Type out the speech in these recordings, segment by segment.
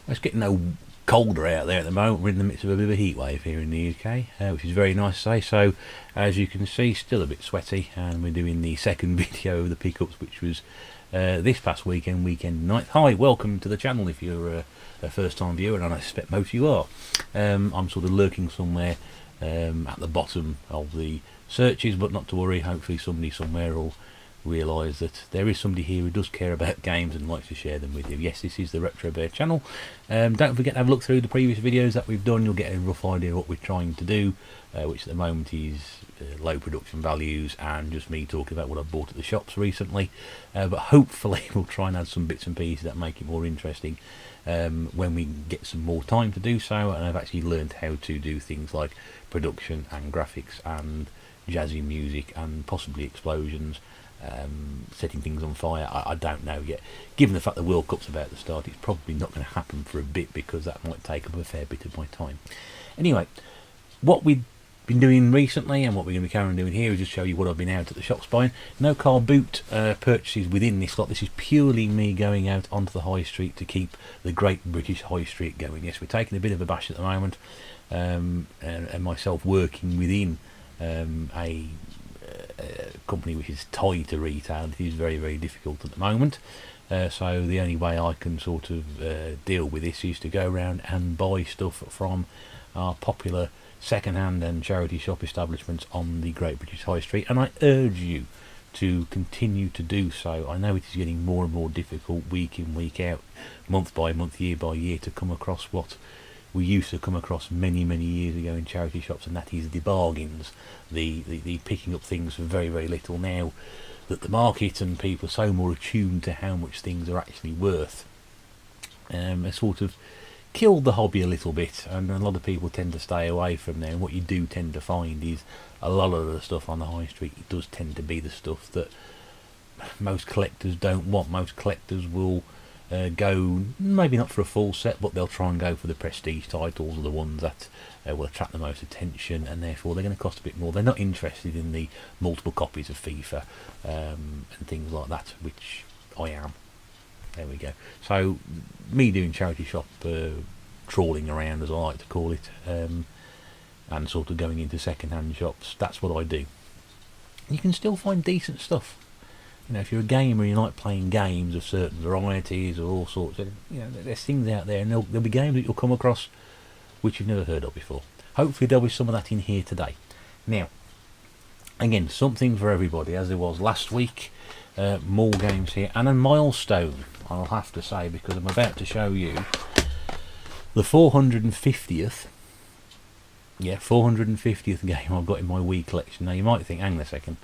It's getting no colder out there at the moment. We're in the midst of a bit of a heat wave here in the UK, which is very nice to say. So, as you can see, still a bit sweaty, and we're doing the second video of the pickups, which was this past weekend, weekend 9th. Hi, welcome to the channel if you're a first-time viewer, and I suspect most of you are. I'm sort of lurking somewhere at the bottom of the searches, but not to worry. Hopefully somebody somewhere will realise that there is somebody here who does care about games and likes to share them with you. Yes, this is the Retro Bear channel. Don't forget to have a look through the previous videos that we've done. You'll get a rough idea of what we're trying to do, which at the moment is low production values and just me talking about what I've bought at the shops recently. But hopefully we'll try and add some bits and pieces that make it more interesting when we get some more time to do so, and I've actually learned how to do things like production and graphics and jazzy music and possibly explosions, setting things on fire. I don't know yet. Given the fact the World Cup's about to start, it's probably not going to happen for a bit, because that might take up a fair bit of my time. Anyway, what we've been doing recently and what we're going to be carrying on doing here is just show you what I've been out at the shops buying. No car boot purchases within this lot. This is purely me going out onto the high street to keep the Great British High Street going. Yes, we're taking a bit of a bash at the moment, and myself working within a company which is tied to retail. It is very, very difficult at the moment. So the only way I can sort of deal with this is to go around and buy stuff from our popular second-hand and charity shop establishments on the Great British High Street, and I urge you to continue to do so. I know it is getting more and more difficult week in, week out, month by month, year by year, to come across what we used to come across many, many years ago in charity shops, and that is the bargains, the picking up things for very, very little. Now that the market and people are so more attuned to how much things are actually worth, a sort of killed the hobby a little bit, and a lot of people tend to stay away from there. And what you do tend to find is a lot of the stuff on the high street, it does tend to be the stuff that most collectors don't want. Most collectors will go, maybe not for a full set, but they'll try and go for the prestige titles, or the ones that will attract the most attention, and therefore they're going to cost a bit more. They're not interested in the multiple copies of FIFA and things like that, which I am. There we go. So me doing charity shop trawling around, as I like to call it, and sort of going into second-hand shops, that's what I do. You can still find decent stuff. You know, if you're a gamer and you like playing games of certain varieties or all sorts of, you know, there's things out there, and there'll be games that you'll come across which you've never heard of before. Hopefully there'll be some of that in here today. Now, again, something for everybody, as there was last week. More games here, and a milestone, I'll have to say, because I'm about to show you the 450th game I've got in my Wii collection. Now you might think, hang on a second,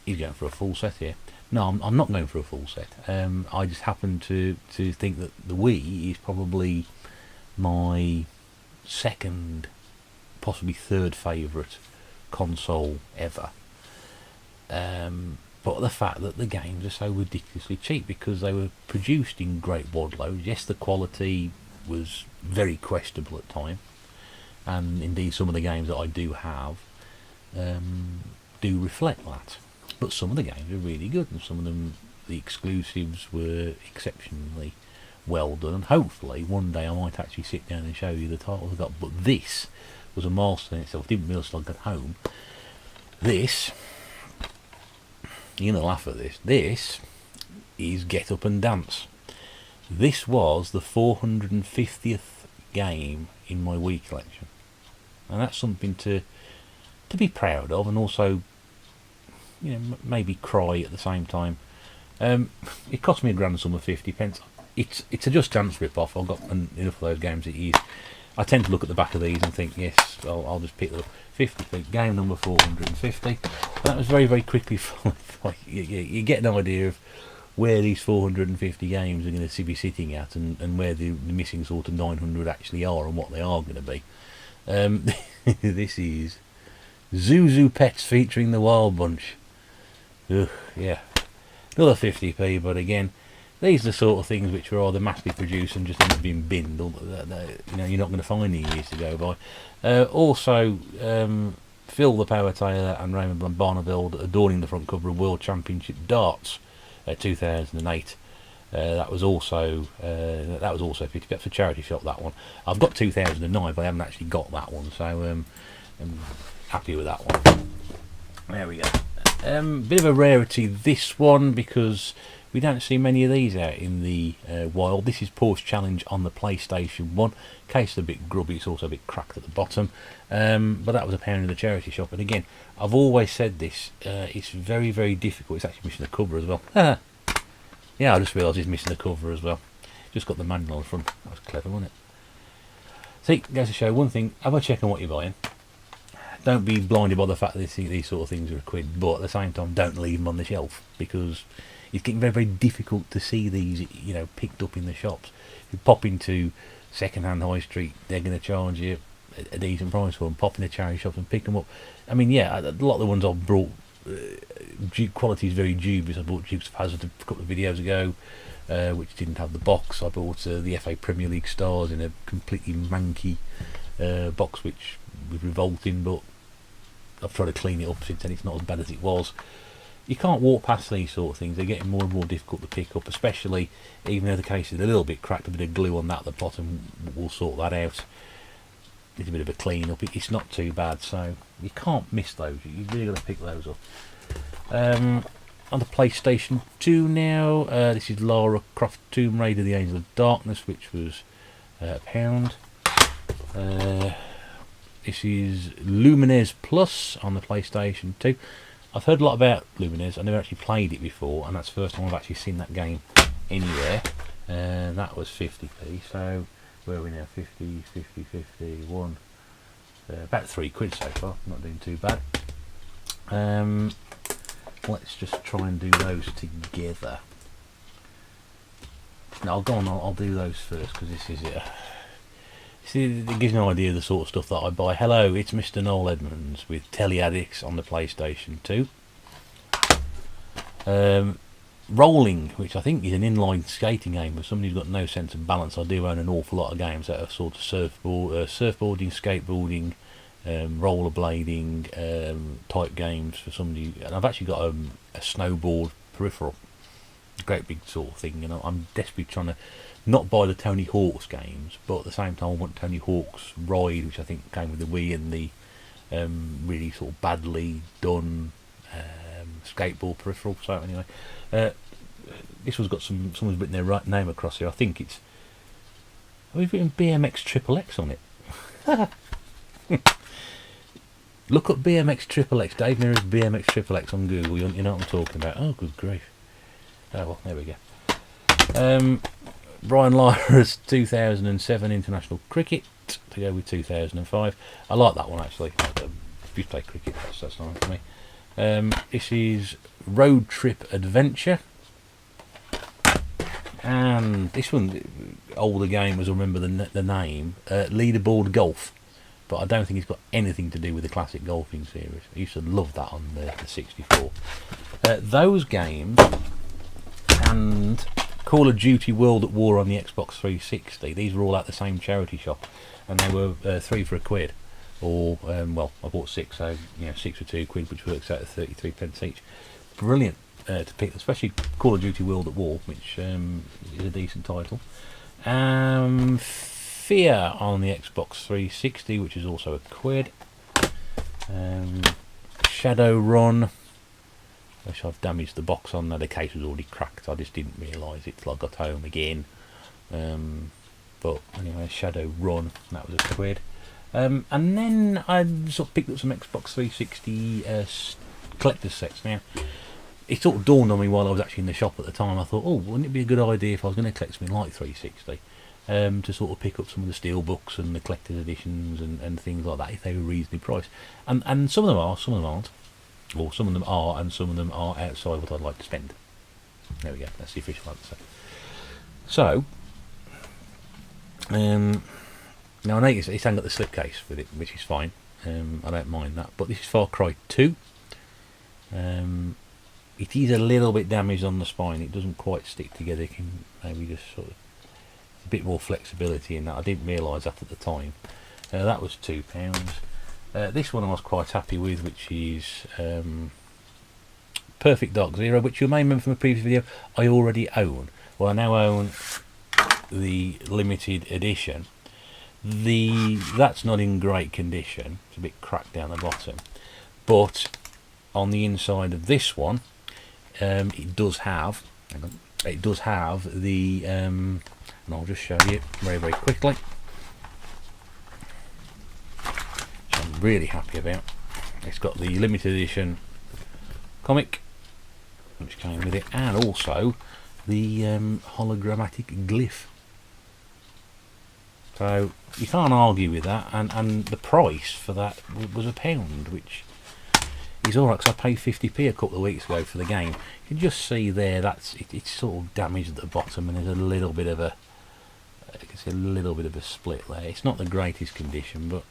he's going for a full set here. No, I'm not going for a full set. I just happen to think that the Wii is probably my second, possibly third favourite console ever. But the fact that the games are so ridiculously cheap, because they were produced in great wadloads. Yes, the quality was very questionable at times, and indeed some of the games that I do have do reflect that. But some of the games are really good, and some of them, the exclusives, were exceptionally well done. And hopefully one day I might actually sit down and show you the titles I got. But this was a milestone in itself. I didn't realise until I got home. This, you're going to laugh at this. This is Get Up and Dance. This was the 450th game in my Wii collection, and that's something to be proud of, and also, you know, maybe cry at the same time. It cost me £1.50. It's a Just Dance rip-off. I've got enough of those games that I tend to look at the back of these and think, yes, I'll just pick up 50p, game number 450. But that was very, very quickly you get an idea of where these 450 games are going to be sitting at, and where the missing sort of 900 actually are, and what they are going to be. This is Zuzu Pets featuring the Wild Bunch. Ugh, yeah, another 50p, but again, these are the sort of things which are either massively produced and just end up being binned, or you know, you're not going to find in years to go by. Also, Phil the Power Taylor and Raymond Barneveld adorning the front cover of World Championship Darts 2008. That was also 50. That's a charity shop, that one. I've got 2009, but I haven't actually got that one, so I'm happy with that one. There we go. Bit of a rarity, this one, because we don't see many of these out in the wild. This is Porsche Challenge on the PlayStation 1. Case is a bit grubby, it's also a bit cracked at the bottom. But that was £1 in the charity shop. And again, I've always said this, it's very, very difficult. It's actually missing the cover as well. Yeah, I just realised it's missing the cover as well. Just got the manual on the front. That was clever, wasn't it? See, goes to show one thing, have a check on what you're buying. Don't be blinded by the fact that these sort of things are a quid, but at the same time, don't leave them on the shelf, because it's getting very, very difficult to see these, you know, picked up in the shops. If you pop into second-hand high street, they're going to charge you a decent price for them. Pop in the charity shop and pick them up. I mean, yeah, a lot of the ones I've brought, quality is very dubious. I bought Dukes of Hazzard a couple of videos ago, which didn't have the box. I bought the FA Premier League Stars in a completely manky box, which was revolting, but I've tried to clean it up since then. It's not as bad as it was. You can't walk past these sort of things. They're getting more and more difficult to pick up, especially even though the case is a little bit cracked. A bit of glue on that at the bottom will sort that out. It's a bit of a clean up. It's not too bad, so you can't miss those. You've really got to pick those up. On the PlayStation 2 now, this is Lara Croft Tomb Raider: The Angel of Darkness, which was £1. This is Lumines Plus on the PlayStation 2. I've heard a lot about Lumines. I've never actually played it before, and that's the first time I've actually seen that game anywhere. That was 50p, so where are we now? 50, 50, 50, 1. About £3 so far, not doing too bad. Let's just try and do those together. No, I'll do those first, because this is it. See, it gives you an idea of the sort of stuff that I buy. Hello, it's Mr. Noel Edmonds with Telly Addicts on the PlayStation 2. Rolling, which I think is an inline skating game for somebody who's got no sense of balance. I do own an awful lot of games that are sort of surfboarding, skateboarding, rollerblading type games for somebody. And I've actually got a snowboard peripheral. Great big sort of thing, you know. I'm desperately trying to not buy the Tony Hawk's games, but at the same time I want Tony Hawk's Ride, which I think came with the Wii, and the really sort of badly done skateboard peripheral. So anyway, this one's got someone's written their right name across here. I think it's, we've written BMX Triple X on it. Look up BMX Triple X, Dave Mirror's BMX Triple X on Google. You know what I'm talking about. Oh, good grief. Oh well, there we go. Brian Lara's 2007 International Cricket to go with 2005. I like that one actually. If you play cricket, that's nice for me. This is Road Trip Adventure, and this one, older game as I remember the name, Leaderboard Golf, but I don't think it's got anything to do with the classic golfing series. I used to love that on the 64. Those games and Call of Duty World at War on the Xbox 360. These were all at the same charity shop, and they were 3 for £1. Or well, I bought 6, so you know, 6 for £2, which works out at 33p each. Brilliant to pick, especially Call of Duty World at War, which is a decent title. Fear on the Xbox 360, which is also £1. Shadowrun, which I've damaged the box on. Now the case was already cracked, I just didn't realise it till I got home again. But anyway, Shadowrun, that was £1. And then I sort of picked up some Xbox 360 collector's sets. Now, it sort of dawned on me while I was actually in the shop at the time. I thought, oh, wouldn't it be a good idea if I was going to collect something like 360, to sort of pick up some of the steel books and the collector's editions and things like that, if they were reasonably priced. And some of them are, some of them aren't. Or some of them are, and some of them are outside what I'd like to spend. There we go, that's the official answer. So, now I know it's ain't got the slipcase with it, which is fine. I don't mind that. But this is Far Cry 2. It is a little bit damaged on the spine. It doesn't quite stick together. You can maybe just sort of a bit more flexibility in that. I didn't realise that at the time. That was £2. This one I was quite happy with, which is Perfect Dark Zero, which you may remember from a previous video I already own. Well, I now own the limited edition. That's not in great condition. It's a bit cracked down the bottom, but on the inside of this one, it does have. Hang on, it does have the. And I'll just show you very, very quickly. Which I'm really happy about. It's got the limited edition comic, which came with it, and also the hologrammatic glyph. So you can't argue with that, and the price for that was £1, which is alright, because I paid 50p a couple of weeks ago for the game. You can just see there that's it's sort of damaged at the bottom, and there's a little bit of a split there. It's not the greatest condition, but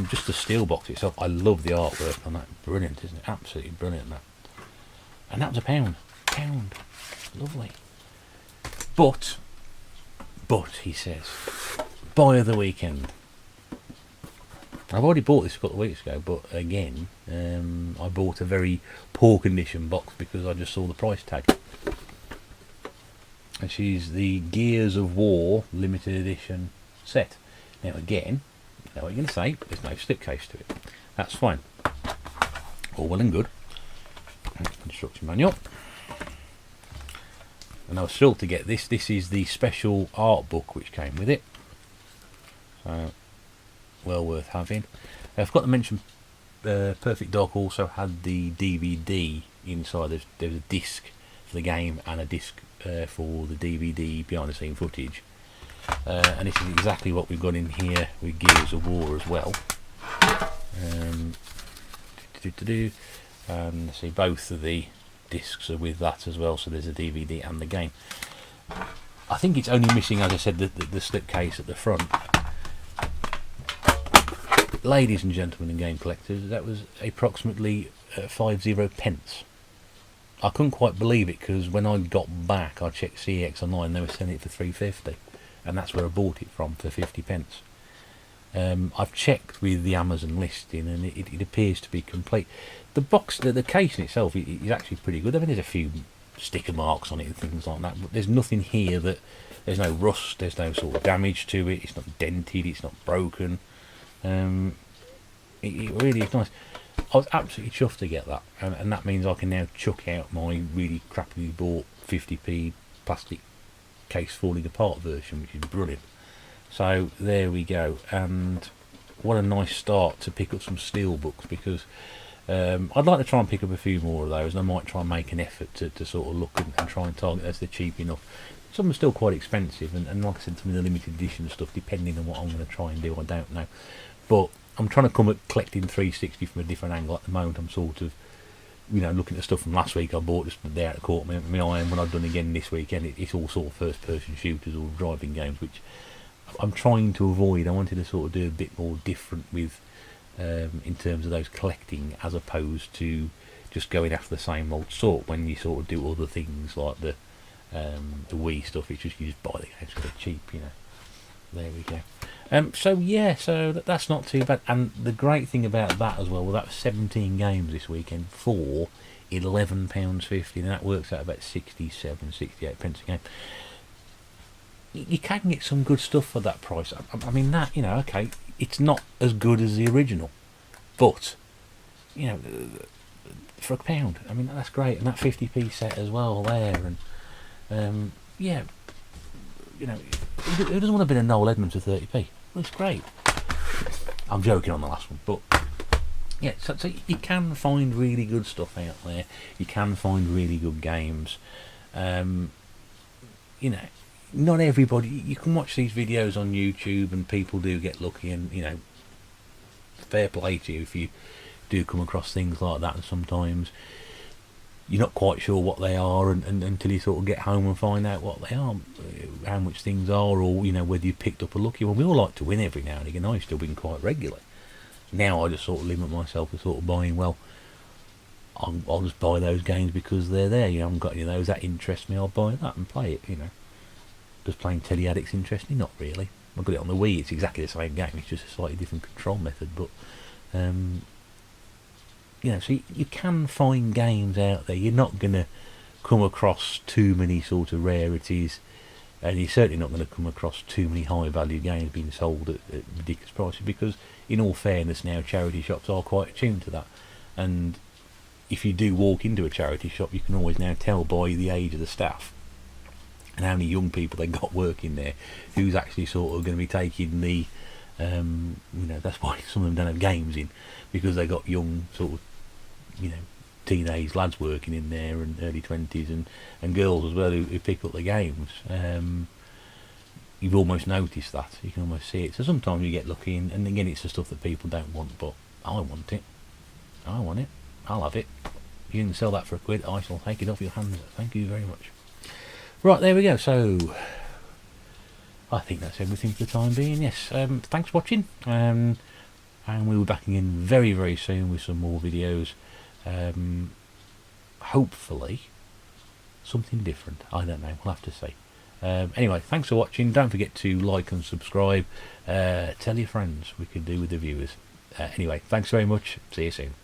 just the steel box itself, I love the artwork on that. Brilliant, isn't it? Absolutely brilliant, that. And that was £1. Lovely. But he says, buy of the weekend. I've already bought this a couple of weeks ago, but again, I bought a very poor condition box because I just saw the price tag. And she's the Gears of War limited edition set. Now again, you know what you're going to say, there's no slipcase to it. That's fine. All well and good. Instruction manual. And I was thrilled to get this. This is the special art book which came with it. So, well worth having. I forgot to mention, Perfect Dark also had the DVD inside. There's a disc for the game and a disc for the DVD behind the scene footage. And this is exactly what we've got in here with Gears of War as well. And see, both of the discs are with that as well, so there's a DVD and the game. I think it's only missing, as I said, the slipcase at the front. Ladies and gentlemen and game collectors, that was approximately 50p. I couldn't quite believe it, because when I got back I checked CX online, they were selling it for £3.50, and that's where I bought it from, for 50p. I've checked with the Amazon listing, and it appears to be complete. The box, the case in itself is actually pretty good. I mean, there's a few sticker marks on it and things like that, but there's nothing here that, there's no rust, there's no sort of damage to it, it's not dented, it's not broken. It really is nice. I was absolutely chuffed to get that, and that means I can now chuck out my really crappily bought 50p plastic case falling apart version, which is brilliant. So there we go, and what a nice start to pick up some steel books, because I'd like to try and pick up a few more of those, and I might try and make an effort to sort of look and try and target those. They're cheap enough. Some are still quite expensive, and like I said, some of the limited edition stuff, depending on what I'm going to try and do, I don't know. But I'm trying to come at collecting 360 from a different angle at the moment. I'm sort of, looking at stuff from last week I bought just there at the court. My eye, and what I've done again this weekend, it's all sort of first-person shooters or driving games, which I'm trying to avoid. I wanted to sort of do a bit more different with, in terms of those collecting, as opposed to just going after the same old sort. When you sort of do other things like the Wii stuff, it's just you just buy the games because they're cheap, There we go. So that's not too bad. And the great thing about that as well, that was 17 games this weekend for £11.50, and that works out about 68 pence a game. You can get some good stuff for that price. I mean, that, okay, it's not as good as the original, but for £1, I mean, that's great. And that 50p set as well there, and who doesn't want to bid a Noel Edmonds for 30p? Well, it's great. I'm joking on the last one, but yeah, so you can find really good stuff out there. You can find really good games. Not everybody. You can watch these videos on YouTube, and people do get lucky, and fair play to you if you do come across things like that. And sometimes you're not quite sure what they are, and until you sort of get home and find out what they are, how much things are, or whether you picked up a lucky one. We all like to win every now and again. I used to win quite regularly. Now I just sort of limit myself to sort of buying, well, I'll just buy those games because they're there. I haven't got any of those that interest me, I'll buy that and play it. Does playing Teddy Addicts interest me? Not really. I've got it on the Wii, it's exactly the same game, it's just a slightly different control method, but so you can find games out there. You're not going to come across too many sort of rarities, and you're certainly not going to come across too many high value games being sold at ridiculous prices, because in all fairness now charity shops are quite attuned to that. And if you do walk into a charity shop, you can always now tell by the age of the staff and how many young people they got working there, who's actually sort of going to be taking the that's why some of them don't have games in, because they got young sort of teenage lads working in there, and early 20s, and girls as well, who pick up the games. You've almost noticed that, you can almost see it. So sometimes you get lucky, and again, it's the stuff that people don't want, but I want it, I'll have it. You can sell that for £1, I shall take it off your hands, thank you very much. Right, there we go. So I think that's everything for the time being. Yes, thanks for watching, and we'll be back again very, very soon with some more videos. Hopefully something different, I don't know, we'll have to see. Anyway, thanks for watching. Don't forget to like and subscribe. Tell your friends, we could do with the viewers. Anyway, thanks very much, see you soon.